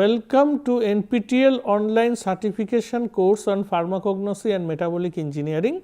Welcome to NPTEL online certification course on Pharmacognosy and Metabolic Engineering.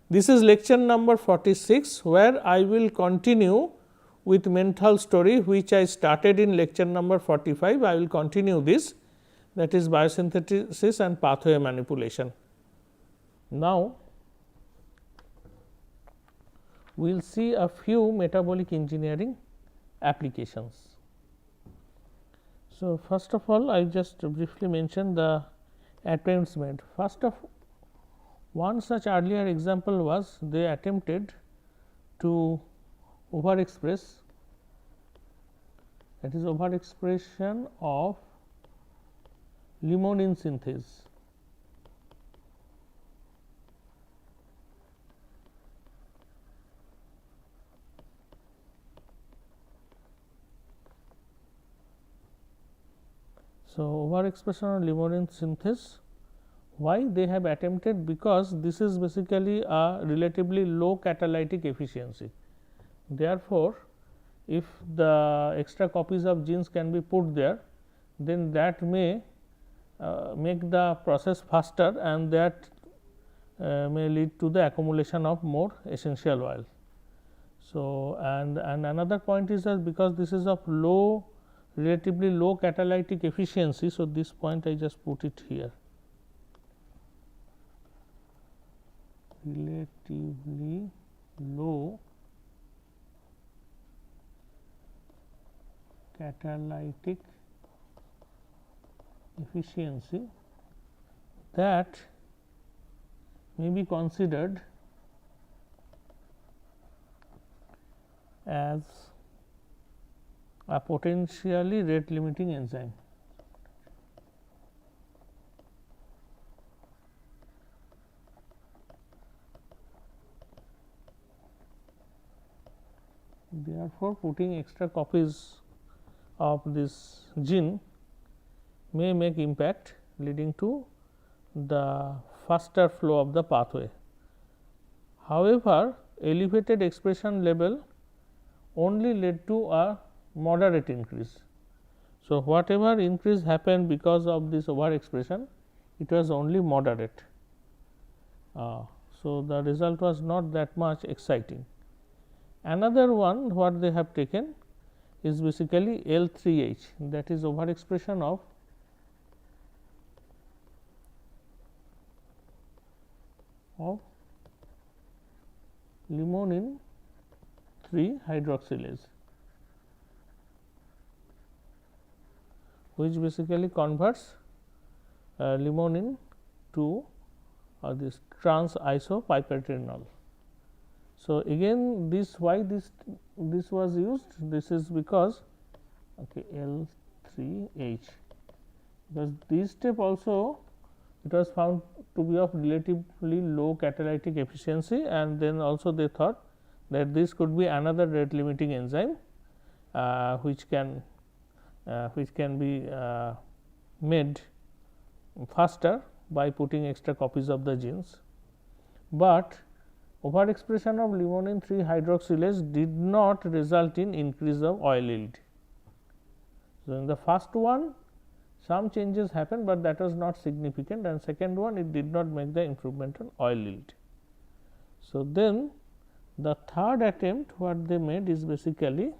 This is lecture number 46, where I will continue with menthol story, which I started in lecture number 45. I will continue this, that is biosynthesis and pathway manipulation. Now, we will see a few metabolic engineering applications. So, first of all, I just briefly mention the attempts made. First of one such earlier example was they attempted to overexpress, that is overexpression of limonene synthase. So, overexpression of limonene synthase, why they have attempted? Because this is basically a relatively low catalytic efficiency. Therefore, if the extra copies of genes can be put there, then that may make the process faster, and that may lead to the accumulation of more essential oil. So, and another point is that because this is of relatively low catalytic efficiency. So, this point I just put it here, relatively low catalytic efficiency, that may be considered as a potentially rate limiting enzyme. Therefore, putting extra copies of this gene may make impact, leading to the faster flow of the pathway. However, elevated expression level only led to a moderate increase. So, whatever increase happened because of this overexpression, it was only moderate. So, the result was not that much exciting. Another one what they have taken is basically L3H, that is overexpression of limonene 3 hydroxylase, which basically converts limonene to this trans isopipertenol. So, again this why this was used, this is because L3H, because this step also it was found to be of relatively low catalytic efficiency, and then also they thought that this could be another rate limiting enzyme which can be made faster by putting extra copies of the genes. But overexpression of limonene 3 hydroxylase did not result in increase of oil yield. So, in the first one some changes happened, but that was not significant, and second one it did not make the improvement on oil yield. So, then the third attempt what they made is basically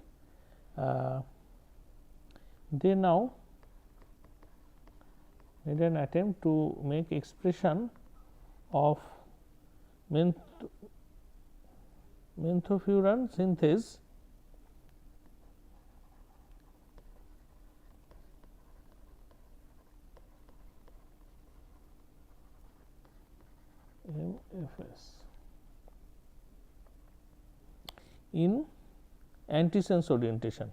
they now made an attempt to make expression of menthofuran synthase MFS in antisense orientation.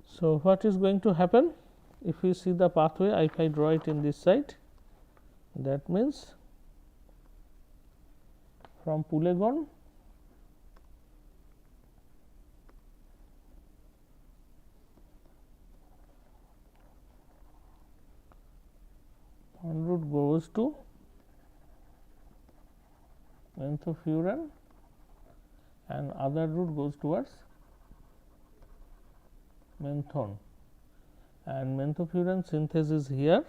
So, what is going to happen if you see the pathway, if I draw it in this side, that means from pulegon en route goes to menthofuran and other route goes towards menthone, and menthofuran synthesis here.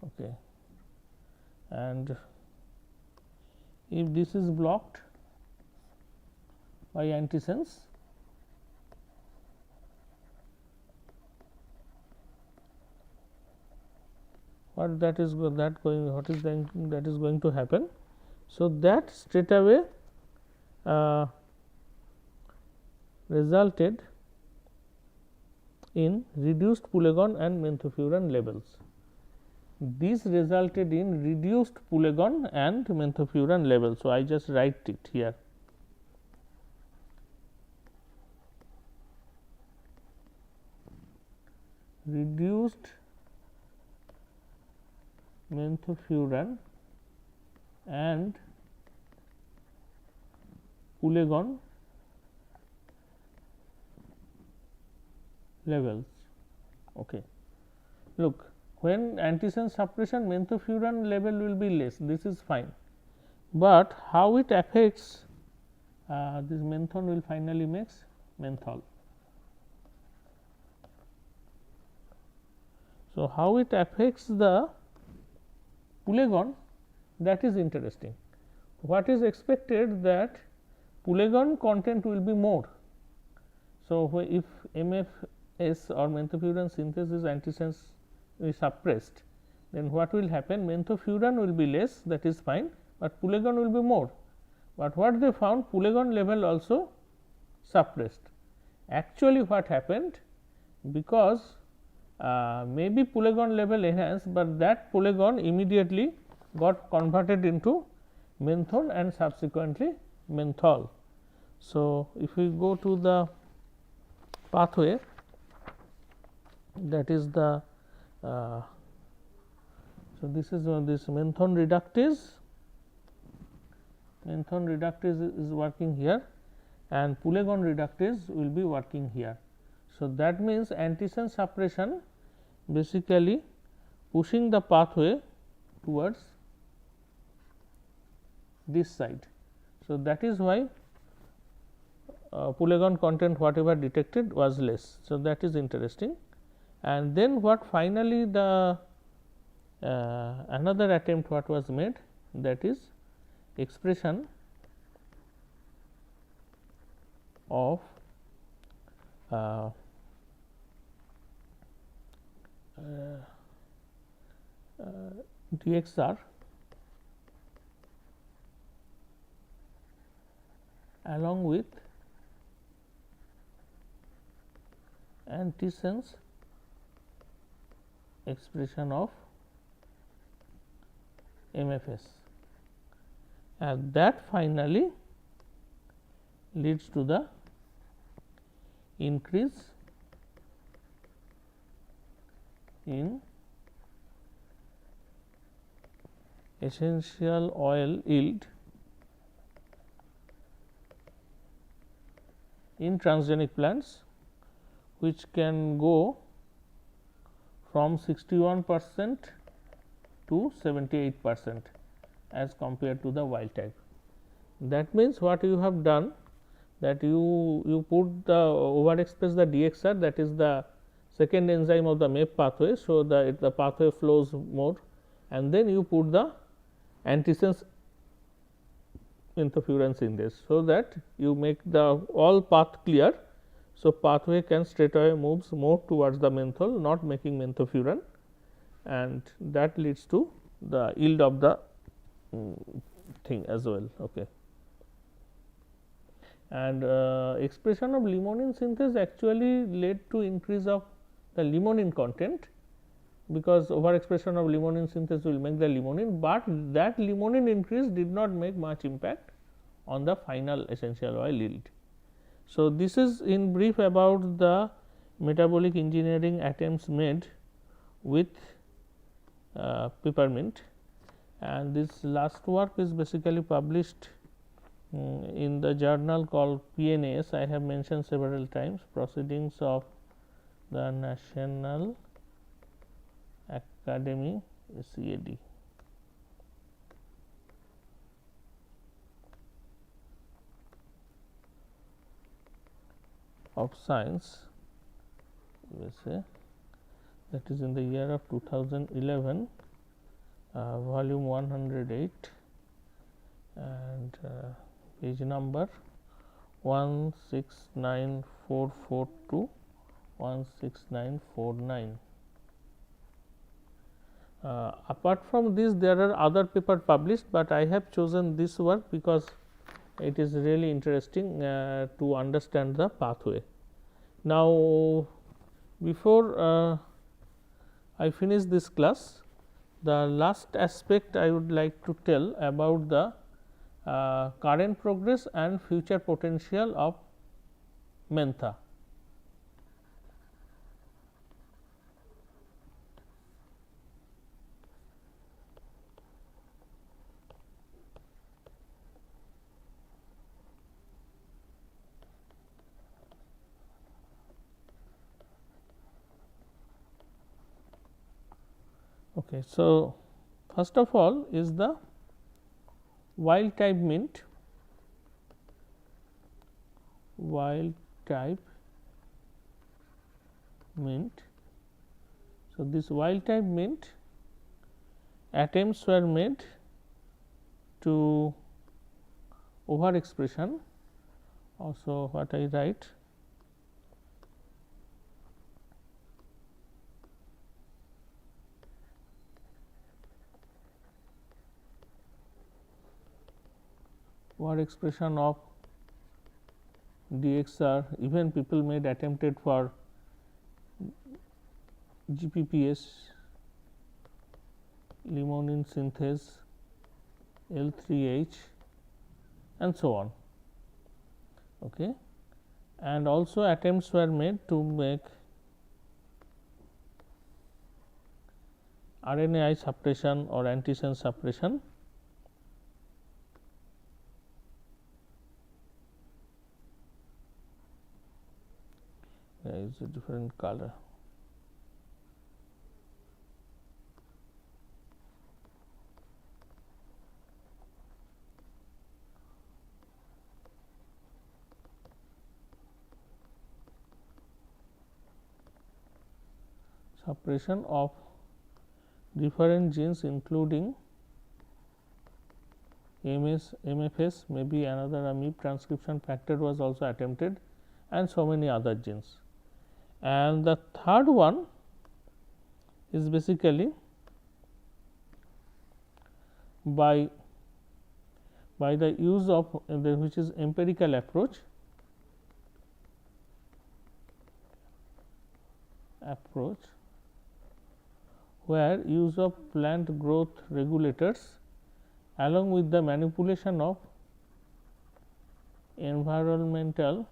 Okay. And if this is blocked by antisense, what is going to happen? So, that straight away resulted in reduced pulegon and menthofuran levels. This resulted in reduced pulegon and menthofuran levels. So, I just write it here. Reduced menthofuran and pulegon levels. Okay. Look, when antisense suppression, menthofuran level will be less, this is fine, but how it affects this menthone will finally makes menthol. So, how it affects the pulegon, that is interesting. What is expected that pulegon content will be more. So, if MFS or menthofuran synthesis antisense is suppressed, then what will happen? Menthofuran will be less, that is fine, but pulegon will be more. But what they found, pulegon level also suppressed. Actually, what happened? Because maybe pulegon level enhanced, but that pulegon immediately got converted into menthone and subsequently menthol. So, if we go to the pathway, that is the so this is this menthone reductase. Menthone reductase is working here, and pulegon reductase will be working here. So, that means antisense suppression basically pushing the pathway towards this side. So, that is why pulegon content whatever detected was less. So, that is interesting. And then what finally the another attempt what was made, that is expression of DXR along with antisense expression of MFS, and that finally leads to the increase in essential oil yield in transgenic plants, which can go from 61% to 78% as compared to the wild type. That means, what you have done, that you put the overexpress the DXR, that is the second enzyme of the MEP pathway. So, the pathway flows more, and then you put the antisense menthofuran synthase. So, that you make the all path clear. So, pathway can straight away moves more towards the menthol, not making menthofuran, and that leads to the yield of the thing as well. Okay. And expression of limonene synthase actually led to increase of the limonene content, because overexpression of limonene synthase will make the limonene, but that limonene increase did not make much impact on the final essential oil yield. So, this is in brief about the metabolic engineering attempts made with peppermint, and this last work is basically published in the journal called PNAS. I have mentioned several times, Proceedings of the National Academy ACAD. Of Science USA, that is in the year of 2011, volume 108 and page number 169442 to 16949. Apart from this, there are other papers published, but I have chosen this work because it is really interesting to understand the pathway. Now, before I finish this class, the last aspect I would like to tell about the current progress and future potential of mentha. Okay, so first of all is the wild type mint. Wild type mint. So, this wild type mint, attempts were made to overexpression. Also, what I write, overexpression of DXR, even people made attempted for GPPS, limonene synthase, L3H and so on. Okay. And also attempts were made to make RNAi suppression or antisense suppression. There is a different color. Suppression of different genes including MS, MFS, maybe another amib transcription factor was also attempted, and so many other genes. And the third one is basically by the use of which is empirical approach, where use of plant growth regulators along with the manipulation of environmental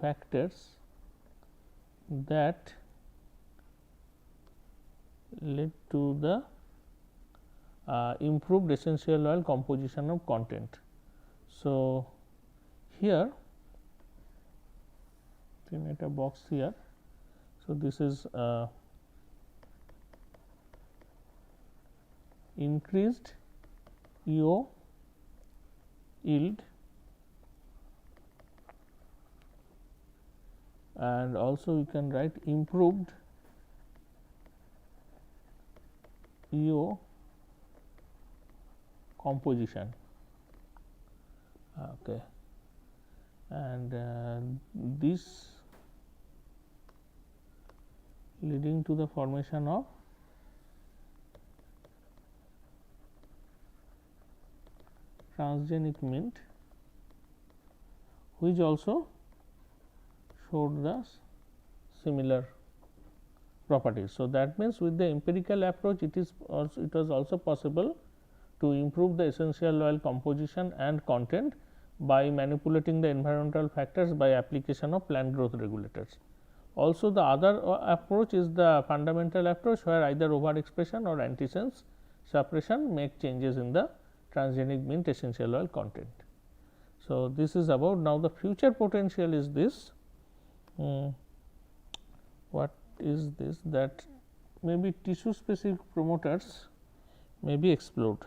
factors that led to the improved essential oil composition of content. So, here create a box here. So, this is increased EO yield and also we can write improved EO composition. Okay. And this leading to the formation of transgenic mint, which also showed the similar properties. So, that means with the empirical approach it was also possible to improve the essential oil composition and content by manipulating the environmental factors by application of plant growth regulators. Also the other approach is the fundamental approach, where either overexpression or antisense suppression make changes in the transgenic mint essential oil content. So, this is about. Now, the future potential is this. What is this? That maybe tissue specific promoters may be explored.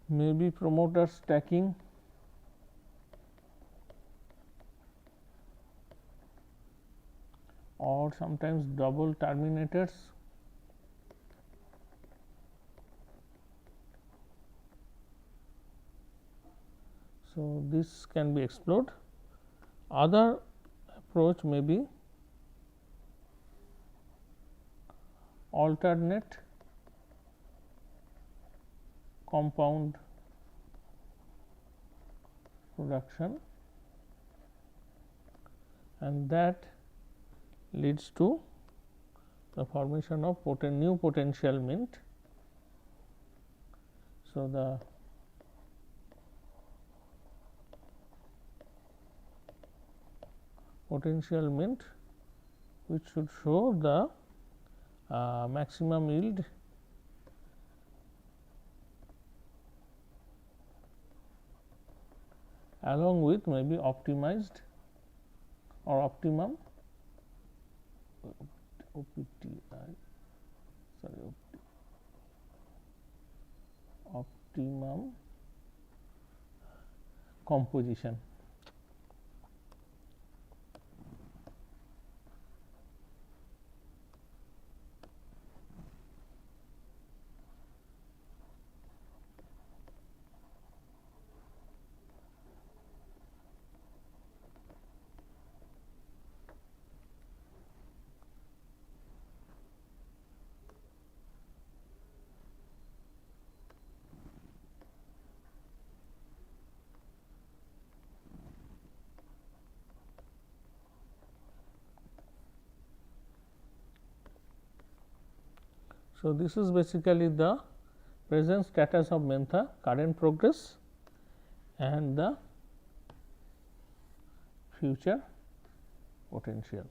Maybe promoter stacking or sometimes double terminators. So, this can be explored. Other approach may be alternate compound production, and that leads to the formation of new potential mint. So, the potential mint which should show the maximum yield along with maybe optimized or optimum optimum composition. So, this is basically the present status of Mentha, current progress and the future potential.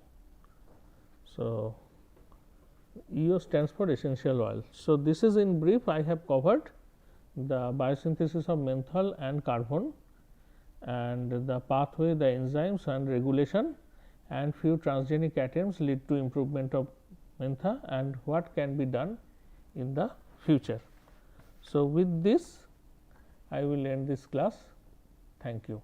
So, EO stands for essential oil. So, this is in brief I have covered the biosynthesis of menthol and carbon and the pathway, the enzymes and regulation, and few transgenic atoms lead to improvement of Mentha and what can be done in the future. So, with this I will end this class. Thank you.